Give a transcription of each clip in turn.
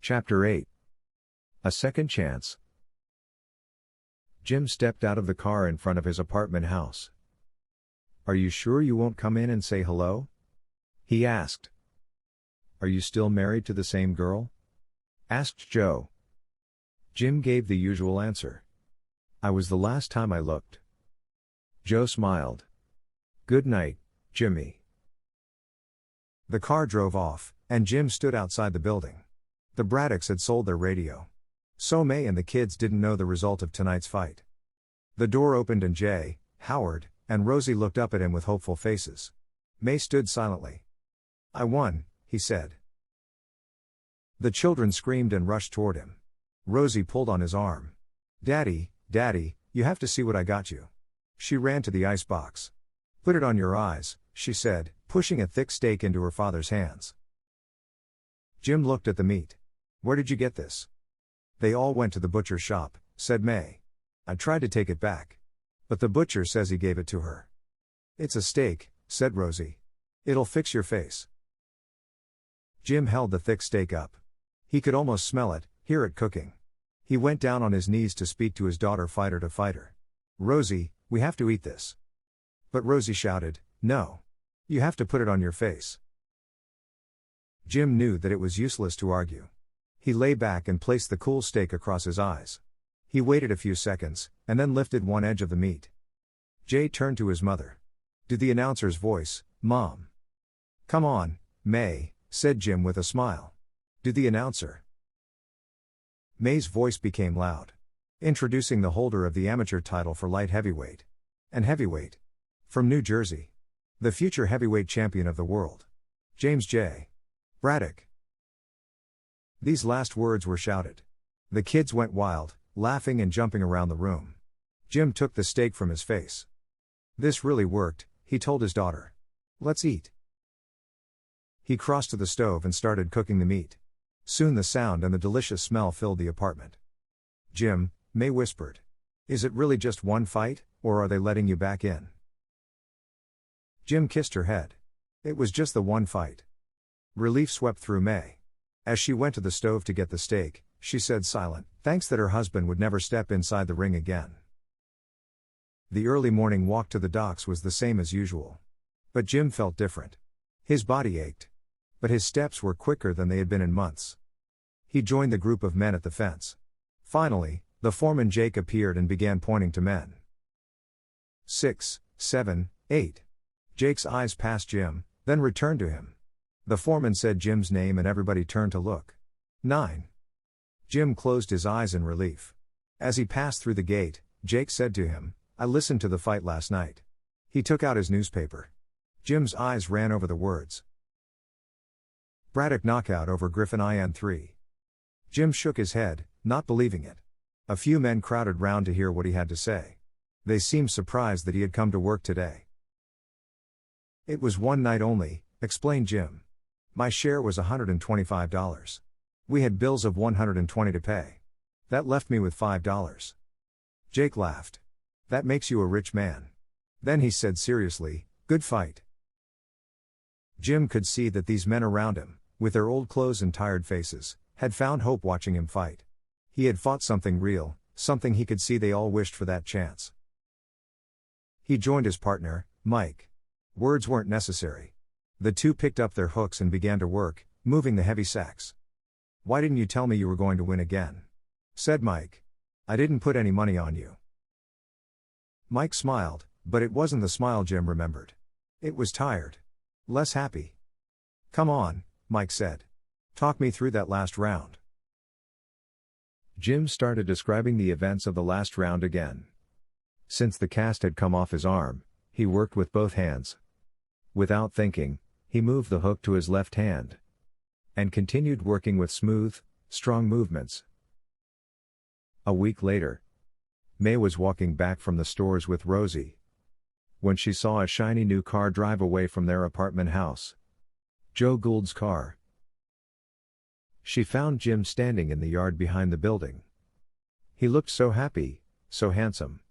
Chapter 8. A Second Chance. Jim stepped out of the car in front of his apartment house. "Are you sure you won't come in and say hello?" he asked. "Are you still married to the same girl?" asked Joe. Jim gave the usual answer. "I was the last time I looked." Joe smiled. "Good night, Jimmy." The car drove off, and Jim stood outside the building. The Braddocks had sold their radio. So May and the kids didn't know the result of tonight's fight. The door opened and Jay, Howard, and Rosie looked up at him with hopeful faces. May stood silently. "I won," he said. The children screamed and rushed toward him. Rosie pulled on his arm. "Daddy, Daddy, you have to see what I got you." She ran to the icebox. "Put it on your eyes," she said, pushing a thick steak into her father's hands. Jim looked at the meat. "Where did you get this?" "They all went to the butcher's shop," said May. "I tried to take it back. But the butcher says he gave it to her." "It's a steak," said Rosie. "It'll fix your face." Jim held the thick steak up. He could almost smell it, hear it cooking. He went down on his knees to speak to his daughter fighter to fighter. "Rosie, we have to eat this." But Rosie shouted, "No. You have to put it on your face." Jim knew that it was useless to argue. He lay back and placed the cool steak across his eyes. He waited a few seconds, and then lifted one edge of the meat. Jay turned to his mother. "Do the announcer's voice, Mom." "Come on, May," said Jim with a smile. "Do the announcer." May's voice became loud. "Introducing the holder of the amateur title for light heavyweight. And heavyweight. From New Jersey. The future heavyweight champion of the world. James J. Braddock." These last words were shouted. The kids went wild, laughing and jumping around the room. Jim took the steak from his face. "This really worked," he told his daughter. "Let's eat." He crossed to the stove and started cooking the meat. Soon the sound and the delicious smell filled the apartment. "Jim," May whispered. "Is it really just one fight, or are they letting you back in?" Jim kissed her head. It was just the one fight. Relief swept through May. As she went to the stove to get the steak, she said silent thanks that her husband would never step inside the ring again. The early morning walk to the docks was the same as usual. But Jim felt different. His body ached. But his steps were quicker than they had been in months. He joined the group of men at the fence. Finally, the foreman Jake appeared and began pointing to men. 6, 7, 8. Jake's eyes passed Jim, then returned to him. The foreman said Jim's name and everybody turned to look. 9. Jim closed his eyes in relief. As he passed through the gate, Jake said to him, "I listened to the fight last night." He took out his newspaper. Jim's eyes ran over the words. "Braddock knockout over Griffin IN 3. Jim shook his head, not believing it. A few men crowded round to hear what he had to say. They seemed surprised that he had come to work today. "It was one night only," explained Jim. "My share was $125. We had bills of $120 to pay. That left me with $5. Jake laughed. "That makes you a rich man." Then he said seriously, "Good fight." Jim could see that these men around him, with their old clothes and tired faces, had found hope watching him fight. He had fought something real, something he could see they all wished for that chance. He joined his partner, Mike. Words weren't necessary. The two picked up their hooks and began to work, moving the heavy sacks. "Why didn't you tell me you were going to win again?" said Mike. "I didn't put any money on you." Mike smiled, but it wasn't the smile Jim remembered. It was tired. Less happy. "Come on," Mike said. "Talk me through that last round." Jim started describing the events of the last round again. Since the cast had come off his arm, he worked with both hands. Without thinking, he moved the hook to his left hand. And continued working with smooth, strong movements. A week later, May was walking back from the stores with Rosie. When she saw a shiny new car drive away from their apartment house. Joe Gould's car. She found Jim standing in the yard behind the building. He looked so happy, so handsome.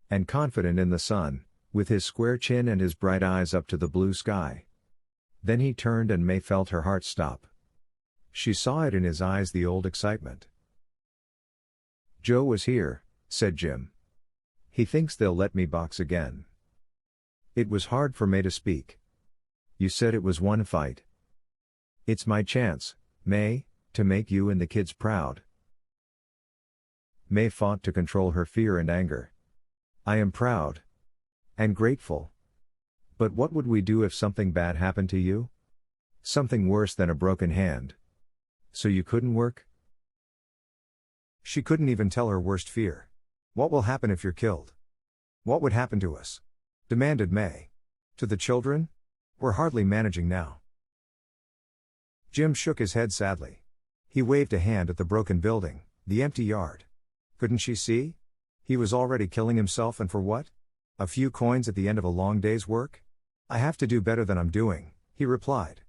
And confident in the sun, with his square chin and his bright eyes up to the blue sky. Then he turned and May felt her heart stop. She saw it in his eyes, the old excitement. Joe was here, said Jim. He thinks they'll let me box again. It was hard for May to speak. You said it was one fight. It's my chance, May, to make you and the kids proud. May fought to control her fear and anger. I am proud. And grateful. But what would we do if something bad happened to you? Something worse than a broken hand. So you couldn't work? She couldn't even tell her worst fear. What will happen if you're killed? What would happen to us? Demanded May. To the children? We're hardly managing now. Jim shook his head sadly. He waved a hand at the broken building, the empty yard. Couldn't she see? He was already killing himself, and for what? A few coins at the end of a long day's work? I have to do better than I'm doing, he replied.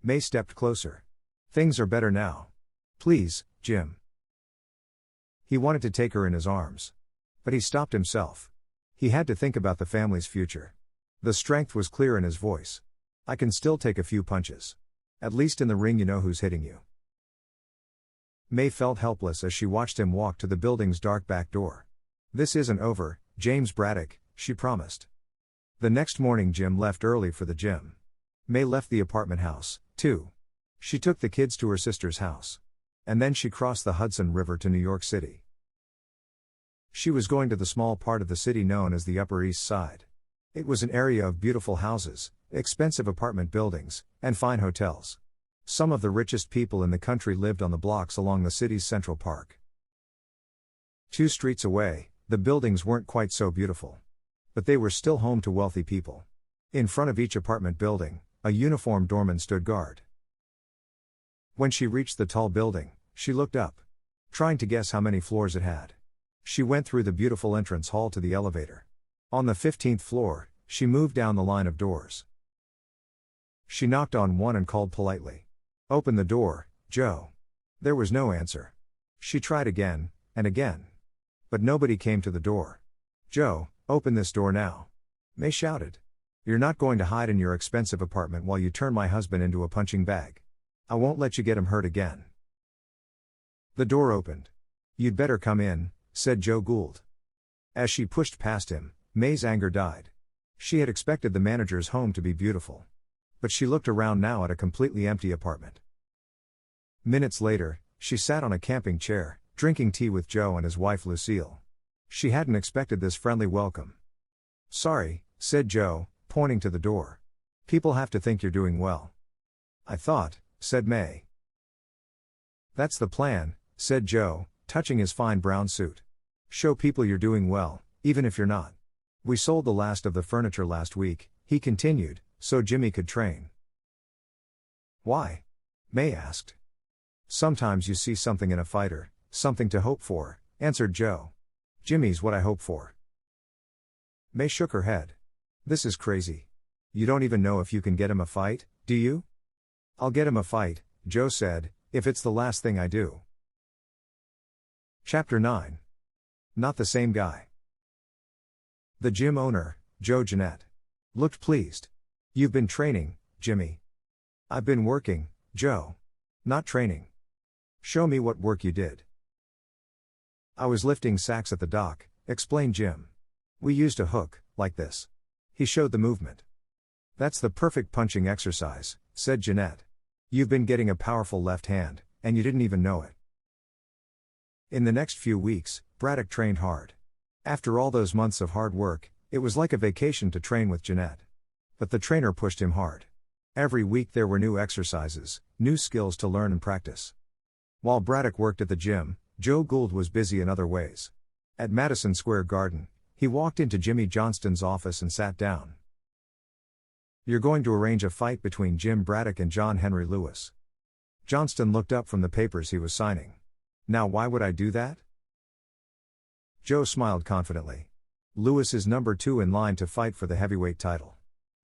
May stepped closer. Things are better now. Please, Jim. He wanted to take her in his arms. But he stopped himself. He had to think about the family's future. The strength was clear in his voice. I can still take a few punches. At least in the ring you know who's hitting you. May felt helpless as she watched him walk to the building's dark back door. This isn't over, James Braddock, she promised. The next morning Jim left early for the gym. May left the apartment house, too. She took the kids to her sister's house. And then she crossed the Hudson River to New York City. She was going to the small part of the city known as the Upper East Side. It was an area of beautiful houses, expensive apartment buildings, and fine hotels. Some of the richest people in the country lived on the blocks along the city's Central Park. 2 streets away, the buildings weren't quite so beautiful. But they were still home to wealthy people. In front of each apartment building, a uniformed doorman stood guard. When she reached the tall building, she looked up, trying to guess how many floors it had. She went through the beautiful entrance hall to the elevator. On the 15th floor, she moved down the line of doors. She knocked on one and called politely. Open the door, Joe. There was no answer. She tried again, and again. But nobody came to the door. Joe, open this door now. May shouted. You're not going to hide in your expensive apartment while you turn my husband into a punching bag. I won't let you get him hurt again. The door opened. You'd better come in, said Joe Gould. As she pushed past him, May's anger died. She had expected the manager's home to be beautiful. But she looked around now at a completely empty apartment. Minutes later, she sat on a camping chair, drinking tea with Joe and his wife Lucille. She hadn't expected this friendly welcome. Sorry, said Joe, pointing to the door. People have to think you're doing well. I thought, said May. That's the plan, said Joe, touching his fine brown suit. Show people you're doing well, even if you're not. We sold the last of the furniture last week, he continued, so Jimmy could train. Why? May asked. Sometimes you see something in a fighter, something to hope for, answered Joe. Jimmy's what I hope for. May shook her head. This is crazy. You don't even know if you can get him a fight, do you? I'll get him a fight, Joe said, if it's the last thing I do. Chapter 9. Not the same guy. The gym owner, Joe Jeanette, looked pleased. You've been training, Jimmy. I've been working, Joe. Not training. Show me what work you did. I was lifting sacks at the dock, explained Jim. We used a hook, like this. He showed the movement. That's the perfect punching exercise, said Jeanette. You've been getting a powerful left hand, and you didn't even know it. In the next few weeks, Braddock trained hard. After all those months of hard work, it was like a vacation to train with Jeanette. But the trainer pushed him hard. Every week there were new exercises, new skills to learn and practice. While Braddock worked at the gym, Joe Gould was busy in other ways. At Madison Square Garden, he walked into Jimmy Johnston's office and sat down. You're going to arrange a fight between Jim Braddock and John Henry Lewis. Johnston looked up from the papers he was signing. Now why would I do that? Joe smiled confidently. Lewis is number 2 in line to fight for the heavyweight title.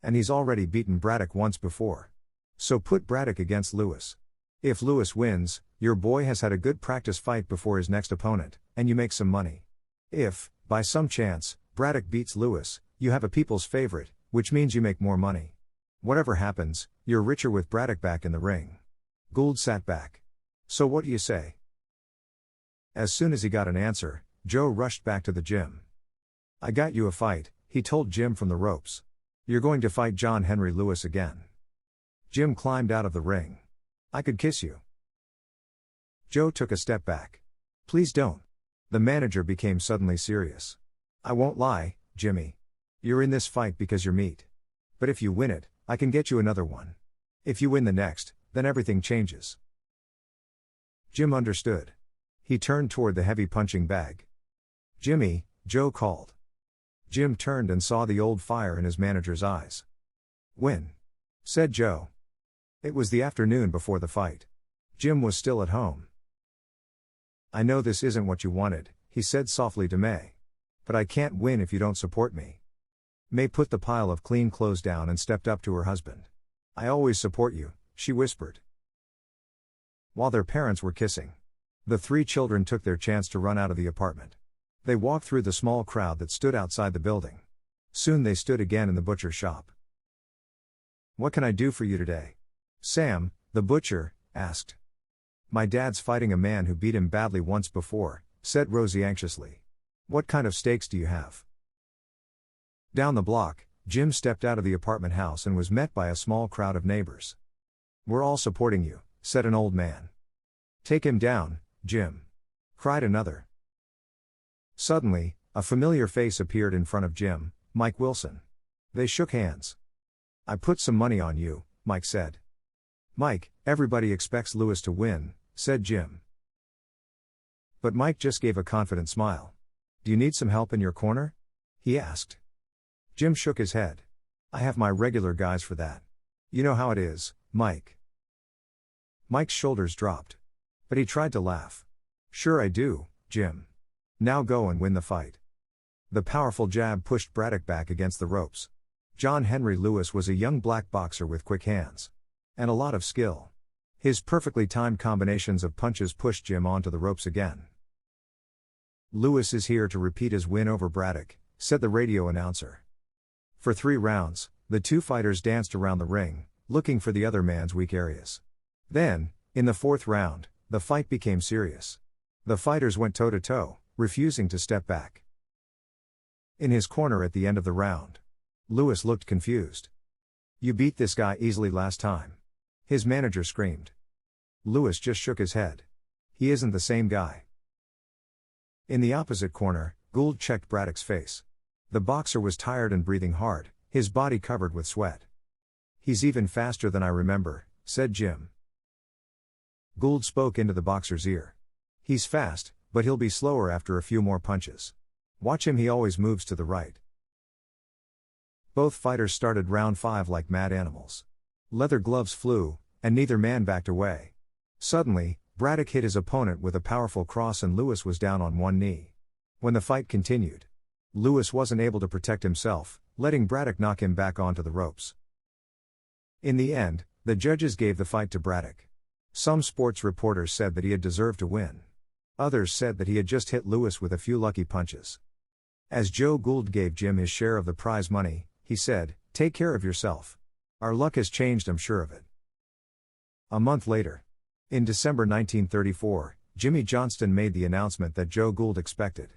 And he's already beaten Braddock once before. So put Braddock against Lewis. If Lewis wins, your boy has had a good practice fight before his next opponent, and you make some money. If, by some chance, Braddock beats Lewis, you have a people's favorite, which means you make more money. Whatever happens, you're richer with Braddock back in the ring. Gould sat back. So what do you say? As soon as he got an answer, Joe rushed back to the gym. I got you a fight, he told Jim from the ropes. You're going to fight John Henry Lewis again. Jim climbed out of the ring. I could kiss you. Joe took a step back. Please don't. The manager became suddenly serious. I won't lie, Jimmy. You're in this fight because you're meat. But if you win it, I can get you another one. If you win the next, then everything changes. Jim understood. He turned toward the heavy punching bag. Jimmy, Joe called. Jim turned and saw the old fire in his manager's eyes. Win, said Joe. It was the afternoon before the fight. Jim was still at home. I know this isn't what you wanted, he said softly to May. But I can't win if you don't support me. May put the pile of clean clothes down and stepped up to her husband. I always support you, she whispered. While their parents were kissing, the three children took their chance to run out of the apartment. They walked through the small crowd that stood outside the building. Soon they stood again in the butcher's shop. What can I do for you today? Sam, the butcher, asked. My dad's fighting a man who beat him badly once before, said Rosie anxiously. What kind of steaks do you have? Down the block, Jim stepped out of the apartment house and was met by a small crowd of neighbors. We're all supporting you, said an old man. Take him down, Jim, cried another. Suddenly, a familiar face appeared in front of Jim, Mike Wilson. They shook hands. I put some money on you, Mike said. Mike, everybody expects Lewis to win, said Jim. But Mike just gave a confident smile. Do you need some help in your corner? He asked. Jim shook his head. I have my regular guys for that. You know how it is, Mike. Mike's shoulders dropped. But he tried to laugh. Sure I do, Jim. Now go and win the fight. The powerful jab pushed Braddock back against the ropes. John Henry Lewis was a young black boxer with quick hands. And a lot of skill. His perfectly timed combinations of punches pushed Jim onto the ropes again. Lewis is here to repeat his win over Braddock, said the radio announcer. For 3 rounds, the two fighters danced around the ring, looking for the other man's weak areas. Then, in the 4th round, the fight became serious. The fighters went toe-to-toe, refusing to step back. In his corner at the end of the round, Lewis looked confused. You beat this guy easily last time. His manager screamed. Lewis just shook his head. He isn't the same guy. In the opposite corner, Gould checked Braddock's face. The boxer was tired and breathing hard, his body covered with sweat. He's even faster than I remember, said Jim. Gould spoke into the boxer's ear. He's fast, but he'll be slower after a few more punches. Watch him, he always moves to the right. Both fighters started round 5 like mad animals. Leather gloves flew, and neither man backed away. Suddenly, Braddock hit his opponent with a powerful cross and Lewis was down on one knee. When the fight continued, Lewis wasn't able to protect himself, letting Braddock knock him back onto the ropes. In the end, the judges gave the fight to Braddock. Some sports reporters said that he had deserved to win. Others said that he had just hit Lewis with a few lucky punches. As Joe Gould gave Jim his share of the prize money, he said, "Take care of yourself. Our luck has changed, I'm sure of it." A month later, in December 1934, Jimmy Johnston made the announcement that Joe Gould expected.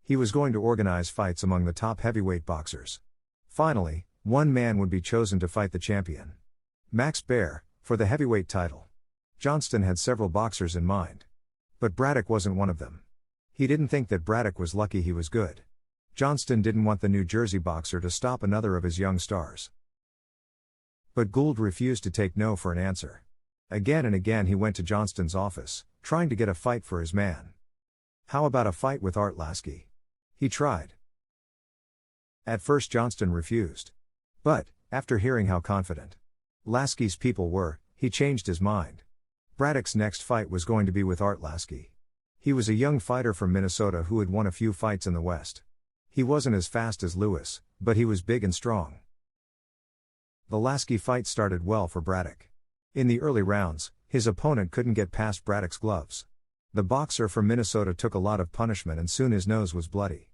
He was going to organize fights among the top heavyweight boxers. Finally, one man would be chosen to fight the champion. Max Baer, for the heavyweight title. Johnston had several boxers in mind. But Braddock wasn't one of them. He didn't think that Braddock was lucky he was good. Johnston didn't want the New Jersey boxer to stop another of his young stars. But Gould refused to take no for an answer. Again and again he went to Johnston's office, trying to get a fight for his man. How about a fight with Art Lasky? He tried. At first Johnston refused. But, after hearing how confident Lasky's people were, he changed his mind. Braddock's next fight was going to be with Art Lasky. He was a young fighter from Minnesota who had won a few fights in the West. He wasn't as fast as Lewis, but he was big and strong. The Lasky fight started well for Braddock. In the early rounds, his opponent couldn't get past Braddock's gloves. The boxer from Minnesota took a lot of punishment and soon his nose was bloody.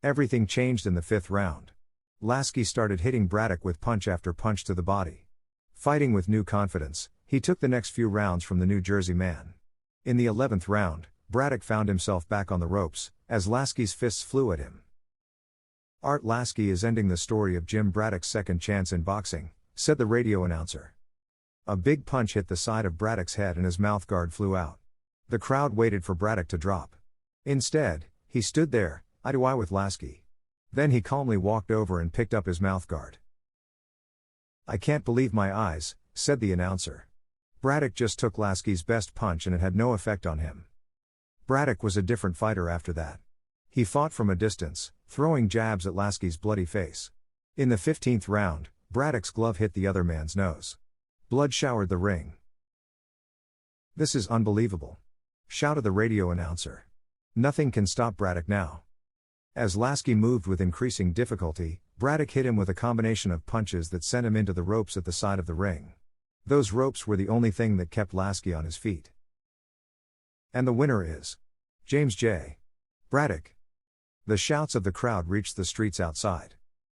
Everything changed in the 5th round. Lasky started hitting Braddock with punch after punch to the body. Fighting with new confidence, He took the next few rounds from the New Jersey man. In the 11th round, Braddock found himself back on the ropes, as Lasky's fists flew at him. Art Lasky is ending the story of Jim Braddock's second chance in boxing, said the radio announcer. A big punch hit the side of Braddock's head and his mouthguard flew out. The crowd waited for Braddock to drop. Instead, he stood there, eye to eye with Lasky. Then he calmly walked over and picked up his mouthguard. "I can't believe my eyes," said the announcer. Braddock just took Lasky's best punch and it had no effect on him. Braddock was a different fighter after that. He fought from a distance, throwing jabs at Lasky's bloody face. In the 15th round, Braddock's glove hit the other man's nose. Blood showered the ring. "This is unbelievable," shouted the radio announcer. "Nothing can stop Braddock now." As Lasky moved with increasing difficulty, Braddock hit him with a combination of punches that sent him into the ropes at the side of the ring. Those ropes were the only thing that kept Lasky on his feet. And the winner is James J. Braddock. The shouts of the crowd reached the streets outside.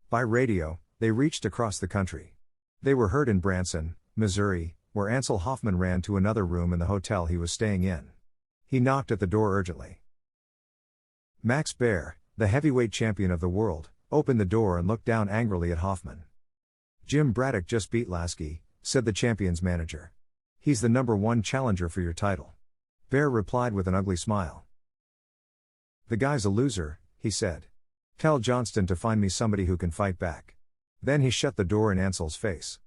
By radio, they reached across the country. They were heard in Branson, Missouri, where Ansel Hoffman ran to another room in the hotel he was staying in. He knocked at the door urgently. Max Baer, the heavyweight champion of the world, opened the door and looked down angrily at Hoffman. "Jim Braddock just beat Lasky," said the champion's manager. "He's the #1 challenger for your title." Baer replied with an ugly smile. "The guy's a loser," he said. "Tell Johnston to find me somebody who can fight back." Then he shut the door in Ansel's face.